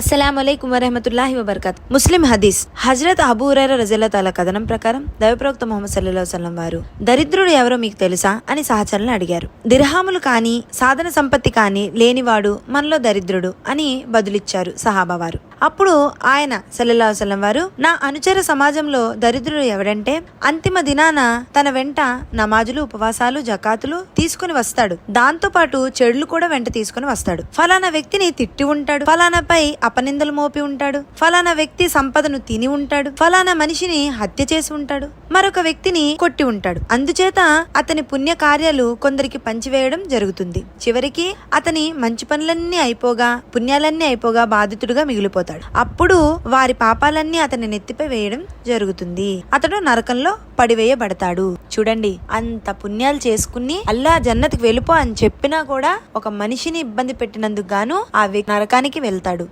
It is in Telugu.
అస్సలాముఅలైకుం వరహమతుల్లాహి వబర్కాత్. ముస్లిం హదీస్ హజరత్ అబూ హురైరా రజియల్లాహు తఆలా కథనం ప్రకారం దైవప్రవక్త ముహమ్మద్ సల్లల్లాహు అలైహి వసల్లం వారు దరిద్రుడు ఎవరో మీకు తెలుసా అని సహచరులను అడిగారు. దిర్హాములు కాని సాధన సంపత్తి కాని లేనివాడు మనలో దరిద్రుడు అని బదులిచ్చారు సహాబా వారు. అప్పుడు ఆయన సల్లల్లాహు అలైహి వసల్లం వారు, నా అనుచర సమాజంలో దరిద్రుడు ఎవడంటే అంతిమ దినాన తన వెంట నమాజులు, ఉపవాసాలు, జకాతులు తీసుకుని వస్తాడు, దాంతో పాటు చెడులు కూడా వెంట తీసుకుని వస్తాడు. ఫలానా వ్యక్తిని తిట్టి ఉంటాడు, ఫలానాపై అపనిందలు మోపి ఉంటాడు, ఫలానా వ్యక్తి సంపదను తిని ఉంటాడు, ఫలానా మనిషిని హత్య చేసి ఉంటాడు, మరొక వ్యక్తిని కొట్టి ఉంటాడు. అందుచేత అతని పుణ్య కార్యాలు కొందరికి పంచివేయడం జరుగుతుంది. చివరికి అతని మంచి పనులన్నీ అయిపోగా, పుణ్యాలన్నీ అయిపోగా బాధితుడుగా మిగిలిపోతాడు. అప్పుడు వారి పాపాలన్నీ అతని నెత్తిపై వేయడం జరుగుతుంది. అతడు నరకంలో పడివేయబడతాడు. చూడండి, అంత పుణ్యాలు చేసుకుని అల్లా జన్నతికి వెళ్ళిపో అని చెప్పినా కూడా ఒక మనిషిని ఇబ్బంది పెట్టినందుకు గాను ఆ వ్యక్తి నరకానికి వెళ్తాడు.